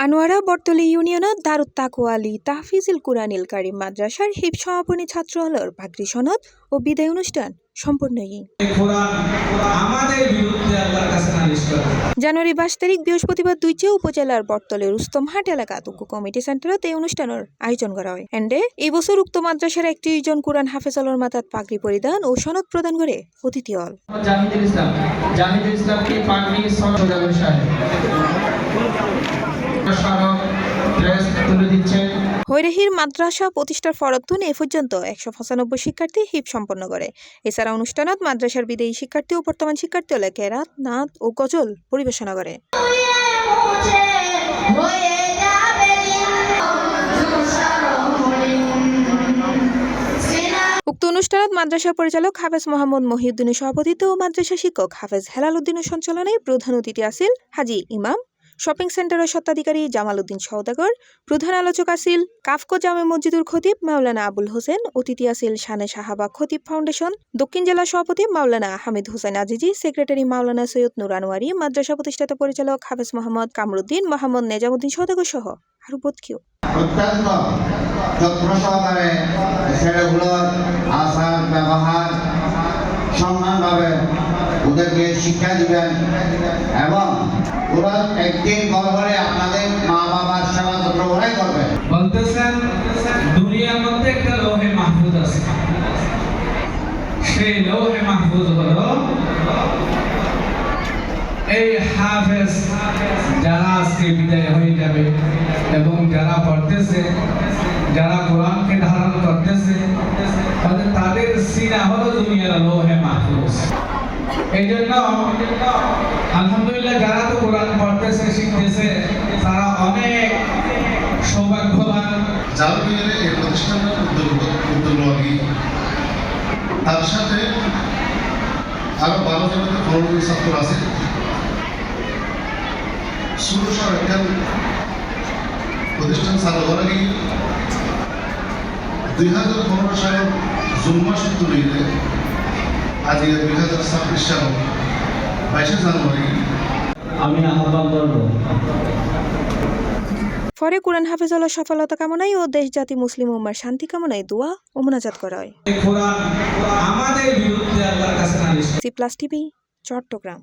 আনোয়ারা বর্তলী ইউনিয়নত দারুত তাকওয়া আলী তাহফিজুল কুরআনুল কারীম মাদ্রাসার হিফজ সমাপনী ছাত্র হলর ভাগরি সনদ ও বিদায় অনুষ্ঠান সম্পন্ন জানুয়ারি 22 তারিখ বৃহস্পতিবার দুইচে উপজেলার বর্তলের রুস্তমহাট এলাকা উক্ত কমিটি সেন্টারত এই অনুষ্ঠানের আয়োজন করা হয়। এন্ডে এই বছর উক্ত মাদ্রাসার 31 জন কুরআন হাফেজলর মাথাত পাগড়ি পরিধান ও সনদ প্রদান করে অতিথি হল। জাহিদুল ইসলাম কি পাগড়ি সনদ সাহেব হৈরাহির মাদ্রাসা প্রতিষ্ঠার ফরতুন এ পর্যন্ত 195 শিক্ষার্থী হিফ সম্পন্ন করে। এছাড়া অনুষ্ঠানত মাদ্রাসার বিদায়ী শিক্ষার্থী ও বর্তমান শিক্ষার্থী হলে কেরাত, নাত ও গজল পরিবেশনা করে। উক্ত অনুষ্ঠানত মাদ্রাসা পরিচালক হাফেজ মোহাম্মদ মহিউদ্দিনের সভাপতিত্বে ও মাদ্রাসা শিক্ষক হাফেজ হেলাল উদ্দিনের সঞ্চালনায় প্রধান অতিথি আসিল হাজি ইমাম, শপিং সেন্টারের স্বত্বাধিকারী জামাল উদ্দিন সওদাগর, প্রধান আলোচক আসিল কাফকো জামে মসজিদুল খতিব মাওলানা আবুল হোসেন, অতিথি আসিল শানে শাহাবা খতিব ফাউন্ডেশন, দক্ষিণ জেলা সভাপতি মাওলানা হামিদ হোসেন আজিজি, সেক্রেটারি মাওলানা সৈয়দ নূর আনোয়ারি, মাদ্রাসা প্রতিষ্ঠাতা পরিচালক হাফেজ মোহাম্মদ কামরুদ্দিন, মোহাম্মদ নেজামুদ্দিন সওদাগর সহ আরো বোধকেও অত্যন্ত যত্ন সহকারে ছেলেগুলোর আচার ব্যবহার সম্মানভাবে ওদেরকে শিক্ষা দিবেন এবং ওরা একদিন বড় হলে আপনাদের মা বাবার সেবা যত্ন ওরাই করবে। বলতেছেন দুনিয়ার মধ্যে একটা লৌহে মাহফুজ আছে, সেই লৌহে মাহফুজ হলো এই হাফেজ যারা আজকে বিদায় হয়ে যাবে এবং যারা পড়তেছে, যারা কোরআনকে ধারণ করতেছে, তাদের সিনা হলো দুনিয়ার লৌহে মাহফুজ। এই জন্য আলহামদুলিল্লাহ যারা তো কোরআন পড়তেছে, শিখতেছে, তারা অনেক সৌভাগ্যবান। জালমিয়ার এই প্রতিষ্ঠানের উদ্যোগী তার সাথে আরো 12 জনের ফরম ছাত্র আছে। সুরসার একটা প্রতিষ্ঠান চালু করা গিয়ে 2015 সালের জুন মাস তুলিলে আজকে 2026 সাল 22 জানুয়ারি আমি আহ্বান করব পরে কুরআন হাফেজলের সফলতা কামনায় ও দেশ জাতি মুসলিম উম্মার শান্তি কামনায় দোয়া ও মোনাজাত করা হয়। কোরআন আমাদের বিরুদ্ধে আল্লাহর কাছে নালিশ। C plus TV, Chittagong.